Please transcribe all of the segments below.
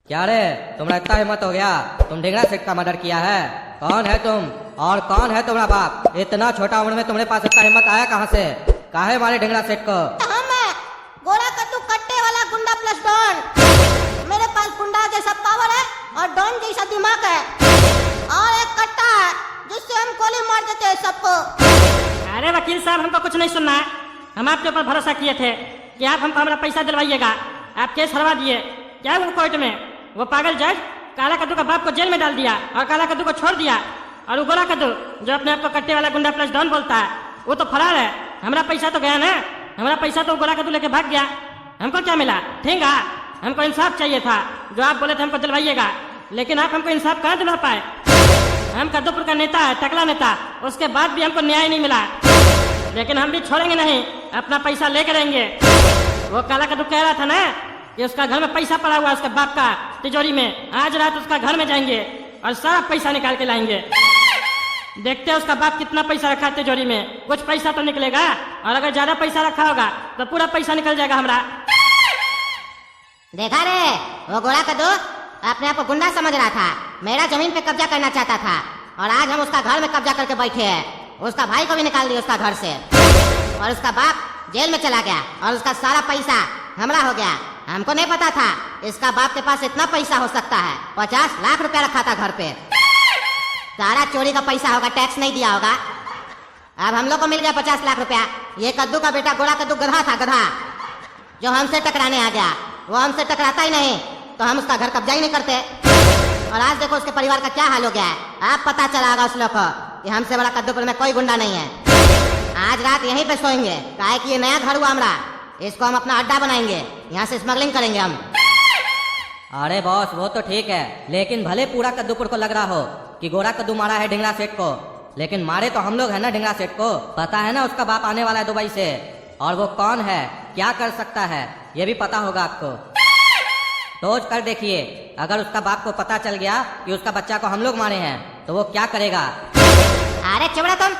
क्या रे, तुम्हारा इतना हिम्मत हो गया? तुम ढिंगरा सेठ का मर्डर किया है? कौन है तुम और कौन है तुम्हारा बाप? इतना छोटा उम्र में तुम्हारे पास इतना हिम्मत आया कहाँ से? काहे मारे ढिंगरा सेठ को? हम है गोरा कद्दू कट्टे वाला गुंडा प्लस डॉन। मेरे पास गुंडा जैसा पावर है और डॉन जैसा दिमाग है और एक कट्टा है जिससे हम गोली मार देते हैं सबको। अरे वकील साहब, हमको कुछ नहीं सुनना है। हम आपके ऊपर भरोसा किए थे कि आप हमको हमारा पैसा दिलवाइएगा। आप केस हरवा दिए क्या वो कोर्ट में? वो पागल जज काला कद्दू का बाप को जेल में डाल दिया और काला कद्दू को छोड़ दिया, और वो गोरा कद्दू जो अपने आप को कट्टे वाला गुंडा प्लस डॉन बोलता है वो तो फरार है। हमारा पैसा तो गया ना, हमारा पैसा तो गोरा कद्दू लेके भाग गया। हमको क्या मिला? ठीक है, हमको इंसाफ चाहिए था जो आप बोले थे हमको दिलवाइएगा, लेकिन आप हमको इंसाफ कहाँ दिलवा पाए? हम कद्दूपुर का नेता है, टकला नेता, उसके बाद भी हमको न्याय नहीं मिला। लेकिन हम भी छोड़ेंगे नहीं, अपना पैसा लेकर रहेंगे। वो काला कद्दू कह रहा था ना कि उसका घर में पैसा पड़ा हुआ है उसके बाप का तिजोरी में। आज रात उसका घर में जाएंगे और सारा पैसा निकाल के लाएंगे। देखते हैं उसका बाप कितना पैसा रखा है तिजोरी में। कुछ पैसा तो निकलेगा, और अगर ज्यादा पैसा रखा होगा तो पूरा पैसा निकल जाएगा हमारा। देखा रे, वो गोरा कद्दू अपने आप को गुंडा समझ रहा था, मेरा जमीन पे कब्जा करना चाहता था, और आज हम उसका घर में कब्जा करके बैठे हैं। उसका भाई को भी निकाल दिया उसका घर से, और उसका बाप जेल में चला गया, और उसका सारा पैसा हमरा हो गया। हमको नहीं पता था इसका बाप के पास इतना पैसा हो सकता है। 50 लाख रुपया रखा था घर पे, सारा चोरी का पैसा होगा, टैक्स नहीं दिया होगा। अब हम लोग को मिल गया 50 लाख रुपया। ये कद्दू का बेटा गोरा कद्दू गधा था, गधा जो हमसे टकराने आ गया। वो हमसे टकराता ही नहीं तो हम उसका घर कब्जा ही नहीं करते। और आज देखो उसके परिवार का क्या हाल हो गया है। आप पता चला होगा उस लोग को कि हमसे बड़ा कद्दूपुर में कोई गुंडा नहीं है। आज रात यहीं पे सोएंगे, काहे कि ये नया घर हुआ हमारा, इसको हम अपना अड्डा बनाएंगे, यहाँ से स्मगलिंग करेंगे हम। अरे बॉस, वो तो ठीक है, लेकिन भले पूरा कद्दूपुर को लग रहा हो कि गोरा कद्दू मारा है ढिंगरा सेठ को, लेकिन मारे तो हम लोग है ना ढिंगरा सेठ को। पता है ना उसका बाप आने वाला है दुबई से, और वो कौन है, क्या कर सकता है, ये भी पता होगा आपको। सोच कर देखिए, अगर उसका बाप को पता चल गया कि उसका बच्चा को हम लोग मारे हैं तो वो क्या करेगा? अरे चुप रहा तुम,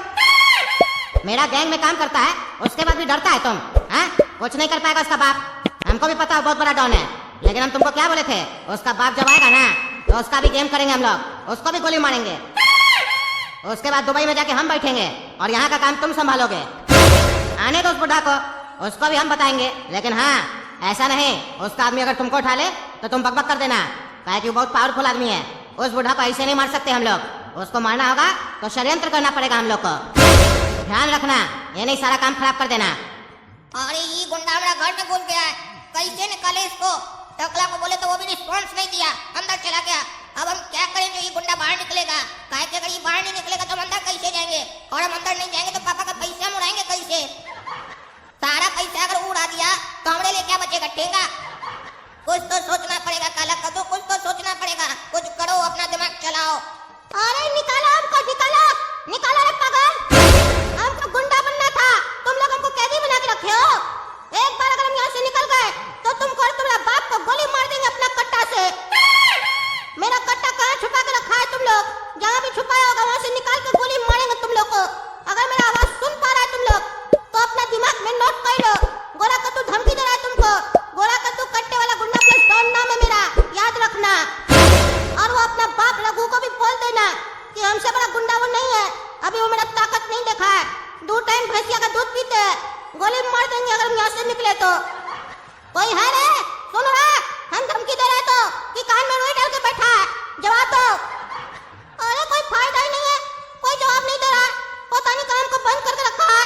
मेरा गैंग में काम करता है, उसके बाद भी डरता है तुम? हाँ, कुछ नहीं कर पाएगा उसका बाप। हमको भी पता है बहुत बड़ा डॉन है, लेकिन हम तुमको क्या बोले थे, उसका बाप जब आएगा ना तो उसका भी गेम करेंगे हम लोग, उसको भी गोली मारेंगे। उसके बाद दुबई में जाके हम बैठेंगे और यहाँ का काम तुम संभालोगे। आने दो उस बुढ़ा को, उसको भी हम बताएंगे। लेकिन हाँ, ऐसा नहीं उसका आदमी अगर तुमको उठा ले तो तुम बकबक कर देना, काहे कि वो बहुत पावरफुल आदमी है। उस बुढ़ा को ऐसे नहीं मार सकते हम लोग, उसको मारना होगा तो षड्यंत्र करना पड़ेगा हम लोग को। ध्यान रखना, ये नहीं सारा काम खराब कर देना। अरे ये गुंडा हमारा घर में घुस गया है, कैसे निकाले इसको? टकला को बोले तो वो भी रिस्पॉन्स नहीं दिया, अंदर चला गया। अब हम क्या करें जो ये गुंडा बाहर निकलेगा? काहे कि अगर ये बाहर नहीं निकलेगा तो हम अंदर कैसे जाएंगे? और हम अंदर नहीं जाएंगे तो पापा का पैसा हम उड़ाएंगे कैसे? सारा पैसा अगर उड़ा दिया तो हमारे लिए क्या बचेगा? ठेंगा। कुछ तो सोचना पड़ेगा काला कद्दू, कुछ तो सोचना पड़ेगा। कुछ करो, अपना दिमाग चलाओ। अरे निकाला हमको, निकाला निकाला रे पागल, हमको गुंडा बनना था, तुम लोग हमको कैदी बना के रखे हो। एक बार अगर हम यहाँ से निकल गए तो तुमको और तुम्हारा बाप को गोली मार देंगे अपना कट्टा से। मेरा कट्टा कहाँ छुपा के रखा है तुम लोग? जहाँ भी छुपाया होगा वहाँ से निकाल के गोली मारेंगे तुम लोग को। अगर मेरा आवाज सुन पा रहा है तुम लोग तो अपना दिमाग में नोट कर लो। गोरा कद्दू धमकी दे रहा है तुमको। गोरा कद्दू कट्टे वाला गुंडा प्लस डॉन नाम है मेरा, याद रखना। और वो अपना बाप रघु को भी बोल देना कि हमसे बड़ा गुंडा वो नहीं है, अभी वो मेरा ताकत नहीं देखा है। 2 टाइम भैंसिया का दूध पीते हैं, गोली मार देंगे अगर हम यहाँ से निकले तो। कोई है रे? सुनो रे, हम धमकी दे रहे तो कि कान में रुई डाल के बैठा है, जवाब दो। अरे कोई फायदा ही नहीं है, कोई जवाब नहीं दे रहा। पता नहीं काम को बंद करके रखा है।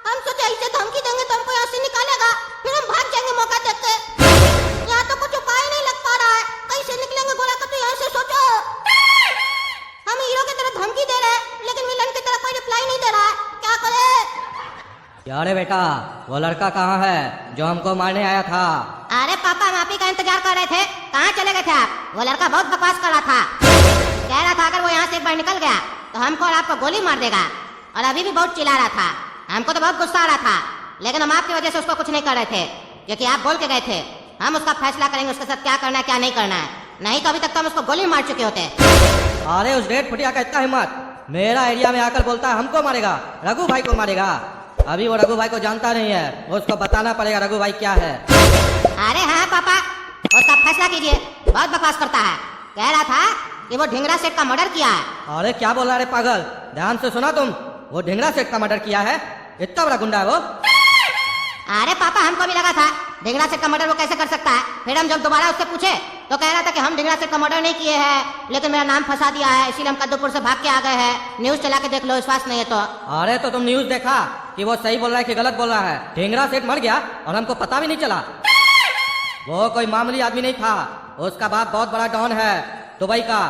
हम सोचे ऐसे धमकी देंगे तो हमको यहाँ से निकालेगा, फिर हम भाग जाएंगे मौका देख के। यहाँ तो कुछ उपाय नहीं लग पा रहा है, कैसे निकलेंगे गोरा कद्दू यहाँ से? सोचो, हम हीरो की तरह धमकी दे रहे हैं लेकिन विलन की तरह कोई रिप्लाई नहीं दे रहा है, क्या करे? क्या रे बेटा, वो लड़का कहाँ है जो हमको मारने आया था? अरे पापा, हम आप ही का इंतजार कर रहे थे, कहाँ चले गए थे आप? वो लड़का बहुत बकवास कर रहा था, कह रहा था अगर वो यहाँ से एक बार निकल गया तो हमको और आपको गोली मार देगा, और अभी भी बहुत चिल्ला रहा था। हमको तो बहुत गुस्सा आ रहा था, लेकिन हम आपकी वजह से उसको कुछ नहीं कर रहे थे, क्योंकि आप बोल के गए थे हम उसका फैसला करेंगे उसके साथ क्या करना है क्या नहीं करना है। नहीं तो अभी तक तो हम उसको गोली मार चुके होते। अरे उस डेढ़ फुटिया का इतना हिम्मत, मेरा एरिया में आकर बोलता है हमको मारेगा, रघु भाई को मारेगा। अभी वो रघु भाई को जानता नहीं है, उसको बताना पड़ेगा रघु भाई क्या है। अरे हाँ पापा, उसका फैसला कीजिए। बहुत बकवास करता है। कह रहा था कि वो ढिंगरा सेठ का मर्डर किया है। अरे क्या बोल रहा है पागल, ध्यान से सुना तुम। वो ढिंगरा सेठ का मर्डर किया है? इतना बड़ा गुंडा है वो? अरे पापा, हमको भी लगा था ढिंगरा सेठ का मर्डर वो कैसे कर सकता है। फिर हम जब दोबारा उससे पूछे तो कह रहा था कि हम ढिंगरा सेठ का मर्डर नहीं किए हैं, लेकिन मेरा नाम फंसा दिया है, इसीलिए हम कद्दूपुर से भाग के आ गए हैं। न्यूज चला के देख लो, विश्वास नहीं है तो। अरे तो तुम न्यूज देखा कि वो सही बोल रहा है कि गलत बोल रहा है? ढिंगरा सेठ मर गया और हमको पता भी नहीं चला। वो कोई मामूली आदमी नहीं था, उसका बाप बहुत बड़ा डॉन है दुबई का।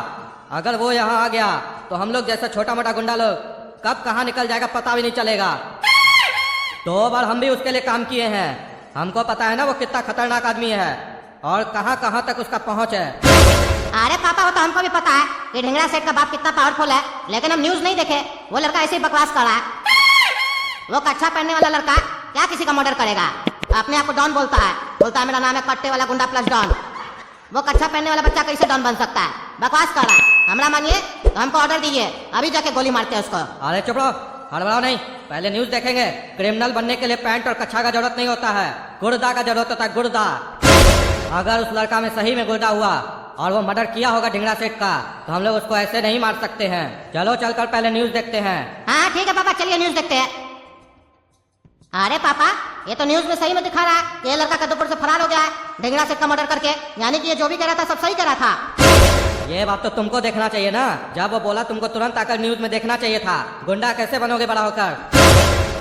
अगर वो यहाँ आ गया तो हम लोग जैसा छोटा मोटा गुंडा लोग कब कहाँ निकल जाएगा पता भी नहीं चलेगा। 2 बार हम भी उसके लिए काम किए हैं, हमको पता है ना वो कितना खतरनाक आदमी है और कहाँ कहाँ तक उसका पहुँच है। अरे पापा, वो तो हमको भी पता है कि ढिंगरा सेठ का बाप कितना पावरफुल है, लेकिन हम न्यूज नहीं देखे। वो लड़का ऐसे ही बकवास कर रहा है। वो कच्छा पहनने वाला लड़का क्या किसी का मर्डर करेगा? अपने आप को डॉन बोलता है मेरा नाम है कट्टे वाला गुंडा प्लस डॉन। वो कच्छा पहनने वाला बच्चा कैसे डॉन बन सकता है? बकवास कर रहा है। हमरा मानिए तो हमको ऑर्डर दीजिए, अभी जाके गोली मारते हैं उसको। अरे चुप रहो, हड़बड़ाओ नहीं, पहले न्यूज देखेंगे। क्रिमिनल बनने के लिए पैंट और कच्छा का जरूरत नहीं होता है, गुर्दा का जरूरत होता है, गुर्दा। अगर उस लड़का में सही में गुर्दा हुआ और वो मर्डर किया होगा ढिंगरा सेठ का, तो हम लोग उसको ऐसे नहीं मार सकते हैं। चलो चलकर पहले न्यूज देखते हैं। हाँ ठीक है पापा, चलिए न्यूज देखते हैं। अरे पापा, ये तो न्यूज में सही में दिखा रहा है कि ये लड़का कद्दूपुर से फरार हो गया है ढिंगरा सेठ का मर्डर करके। यानी कि ये जो भी कह रहा था सब सही कह रहा था। ये बात तो तुमको देखना चाहिए ना, जब वो बोला तुमको तुरंत आकर न्यूज में देखना चाहिए था। गुंडा कैसे बनोगे बड़ा होकर?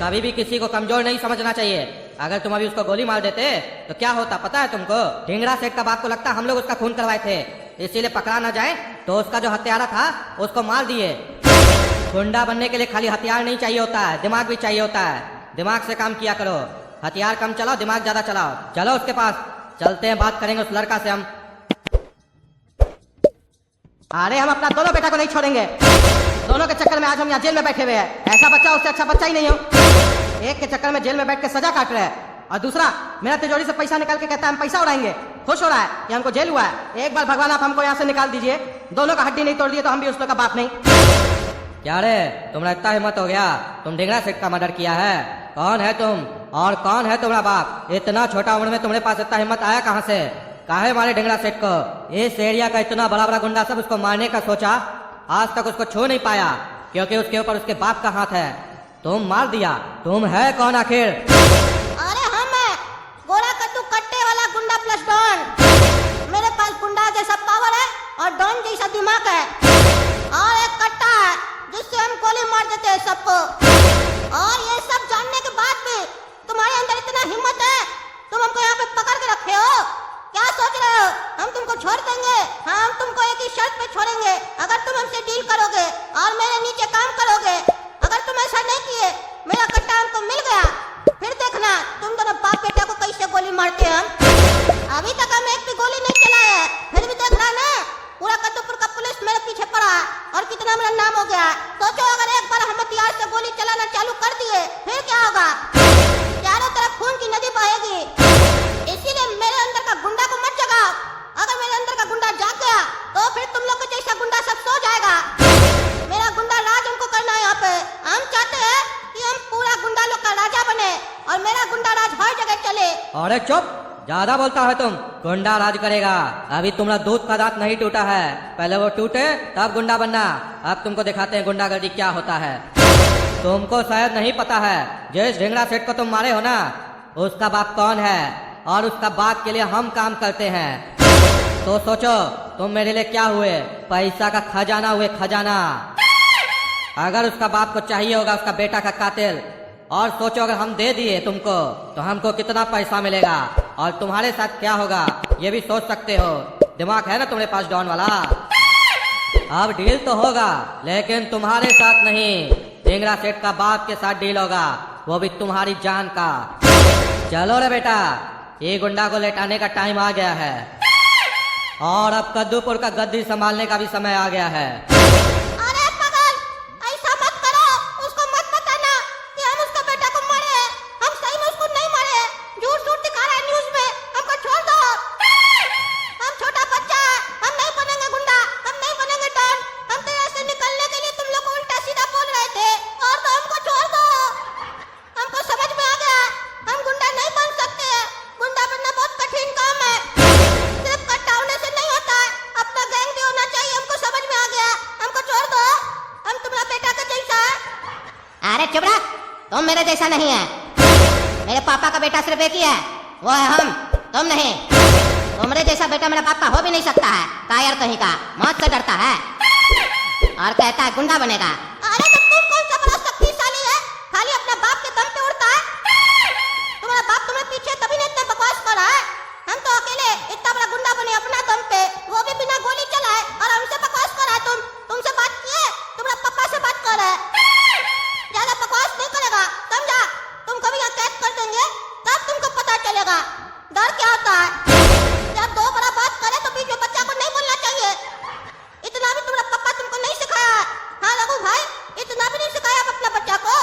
कभी भी किसी को कमजोर नहीं समझना चाहिए। अगर तुम अभी उसको गोली मार देते तो क्या होता पता है तुमको? ढिंगरा सेठ का बाप को लगता हम लोग उसका खून करवाए थे, इसीलिए पकड़ा ना जाए तो उसका जो हत्यारा था उसको मार दिए। गुंडा बनने के लिए खाली हथियार नहीं चाहिए होता है, दिमाग भी चाहिए होता है। दिमाग से काम किया करो, हथियार कम चलाओ, दिमाग ज्यादा चलाओ। चलो उसके पास चलते हैं, बात करेंगे उस लड़का से हम। अरे हम अपना दोनों बेटा को नहीं छोड़ेंगे। दोनों के चक्कर में आज हम यहाँ जेल में बैठे हुए हैं। ऐसा बच्चा उससे अच्छा बच्चा ही नहीं हो। एक के चक्कर में जेल में बैठ के सजा काट रहे हैं और दूसरा मेरा तिजोरी से पैसा निकाल के कहता है हम पैसा उड़ाएंगे। खुश हो रहा है कि हमको जेल हुआ है। एक बार भगवान आप हमको यहाँ से निकाल दीजिए, दोनों का हड्डी नहीं तोड़ दिए तो हम भी उस लोग का बाप नहीं। क्या रे, तुम्हारा इतना हिम्मत हो गया? तुम ढिंगरा सेठ का मर्डर किया है? कौन है तुम और कौन है तुम्हारा बाप? इतना छोटा उम्र में तुम्हारे पास इतना हिम्मत आया कहाँ से? काहे मारे ढिंगरा सेठ को? इस एरिया का इतना बड़ा बड़ा गुंडा सब उसको मारने का सोचा, आज तक उसको छू नहीं पाया क्योंकि उसके ऊपर उसके बाप का हाथ है। तुम मार दिया, तुम है कौन आखिर? अरे हम है गोरा कद्दू कट्टे वाला गुंडा प्लस डॉन। मेरे पास गुंडा जैसा पावर है और डॉन जैसा दिमाग है और एक कट्टा है जिससे हम गोली मार देते हैं सबको। और ये सब जानने के बाद भी तुम्हारे अंदर इतना हिम्मत है, तुम हमको यहाँ पे पकड़ के रखे हो। क्या सोच रहे हो हम तुमको छोड़ देंगे? हाँ, हम तुमको एक ही शर्त पे छोड़ेंगे, अगर तुम हमसे डील करोगे और मेरे नीचे काम करोगे। अगर तुम ऐसा नहीं किए, मेरा कट्टा हमको मिल गया, फिर देखना तुम दोनों बाप बेटा को कैसे गोली मारते हैं हम। अभी तक हम एक भी गोली नहीं चलाए हैं, फिर भी देख रहा ना पूरा कद्दूपुर का पुलिस मेरे पीछे पड़ा है और कितना मेरा नाम हो गया। सोचो अगर एक बार हम हथियार से गोली चलाना चालू कर दिए फिर क्या होगा? चारों तरफ खून की नदी बहेगी। इसीलिए मेरे अंदर का गुंडा को मत जगाओ। अगर मेरे अंदर का गुंडा जाग गया तो फिर तुम लोग के जैसा गुंडा सब सो जाएगा। मेरा गुंडा राज हमको करना है यहाँ पे। हम चाहते हैं कि हम पूरा गुंडा लोग का राजा बने और मेरा गुंडा राज हर जगह चले। अरे चुप, ज्यादा बोलता है तुम। गुंडा राज करेगा? अभी तुम्हारा दूध का दांत नहीं टूटा है, पहले वो टूटे तब गुंडा बनना। अब तुमको दिखाते हैं गुंडागर्दी क्या होता है। तुमको शायद नहीं पता है, जिस ढिंगरा सेठ को तुम मारे हो ना, उसका बाप कौन है और उसका बाप के लिए हम काम करते हैं। तो सोचो तुम मेरे लिए क्या हुए? पैसा का खजाना हुए, खजाना। अगर उसका बाप को चाहिए होगा उसका बेटा का कातिल, और सोचो अगर हम दे दिए तुमको तो हमको कितना पैसा मिलेगा और तुम्हारे साथ क्या होगा ये भी सोच सकते हो। दिमाग है ना तुम्हारे पास डॉन वाला? अब डील तो होगा लेकिन तुम्हारे साथ नहीं, ढिंगरा सेठ का बाप के साथ डील होगा, वो भी तुम्हारी जान का। चलो रे बेटा, ये गुंडा को लेटाने का टाइम आ गया है और अब कद्दूपुर का गद्दी संभालने का भी समय आ गया है। अरे पागल, ऐसा मत करो। उसको मत बताना कि हम उसका बेटा को मारे हैं। हम सही में उसको नहीं मारे हैं, झूठ झूठ दिखा रहा है न्यूज में। हमको छोड़ दो, हम छोटा बच्चा है, हम नहीं बनेंगे गुंडा, हम नहीं बनेंगे डॉन। हम तो यहाँ से निकलने के लिए तुम लोग को उल्टा सीधा बोल रहे थे और तो हमको छोड़ दो। हमको समझ में आ गया हम गुंडा नहीं बन सकते हैं। गुंडा बनना बहुत कठिन काम है, सिर्फ मेरे जैसा नहीं है। मेरे पापा का बेटा सिर्फ एक ही है, वो है हम, तुम नहीं। तुम्हारे जैसा बेटा मेरे बाप का हो भी नहीं सकता है। कायर कहीं का, मौत से डरता है और कहता है गुंडा बनेगा। अरे तो तुम कौन सा बड़ा शक्तिशाली है, खाली अपने बाप के दम पे उड़ता है। तुम्हारा बाप तुम्हें पीछे तभी नहीं इतना बकवास कर रहा है। हम तो अकेले इतना बड़ा गुंडा बने अपना दम पे, वो भी बिना गोली चलाए, और हमसे बकवास कर रहा है। तुमसे बात किए, तुम्हारा पापा से बात कर रहा है। ज्यादा बकवास नहीं करेगा, समझा? तुमको भी यहाँ कैद कर देंगे, तब तुमको पता चलेगा डर क्या होता है। जब दो बड़ा बात करे तो बीच में बच्चा को नहीं बोलना चाहिए। इतना भी तुम्हारा पापा तुमको नहीं सिखाया। हाँ रघु भाई, इतना भी नहीं सिखाया आप अपना बच्चा को।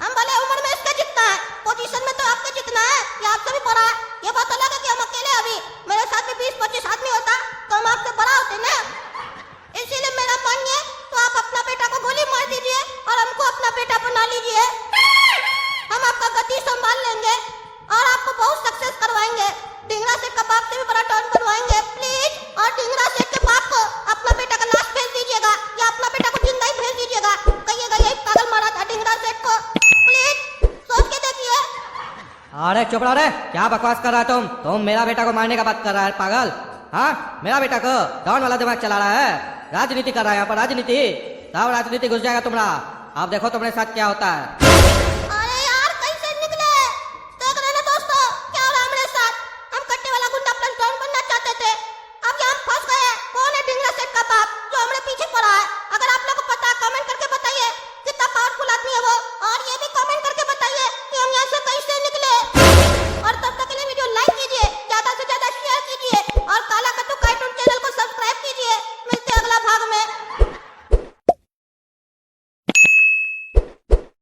हम भले उम्र में इसके जितना है, पोजीशन में तो आपके जितना है या आपसे भी बड़ा है। ये बात अलग है कि हम अकेले, अभी मेरे साथ भी 20-25 आदमी होता तो हम आपसे बड़ा होते ना। इसीलिए मेरा मानिए तो आप अपना बेटा को गोली मार दीजिए और हमको अपना बेटा बना लीजिए। हम आपका गति संभाल लेंगे और आपको बहुत सक्सेस करवाएंगे। ढिंगरा सेठ का बाप से भी बड़ा टर्न बनवाएंगे प्लीज। और ढिंगरा सेठ के बाप को अपना बेटा का लाश भेज दीजिएगा या अपना बेटा को जिंदा ही भेज दीजिएगा। कहिएगा यही पागल मारा था ढिंगरा सेठ को, प्लीज सोच के देखिए। अरे चुप रहो रे, क्या बकवास कर रहा है तुम मेरा बेटा को मारने का बात कर रहा है पागल। हाँ, मेरा बेटा को डॉन वाला दिमाग चला रहा है, राजनीति कर रहा है यहाँ पर, राजनीति। सब राजनीति घुस जाएगा तुम्हारा। अब देखो तुम्हारे साथ क्या होता है।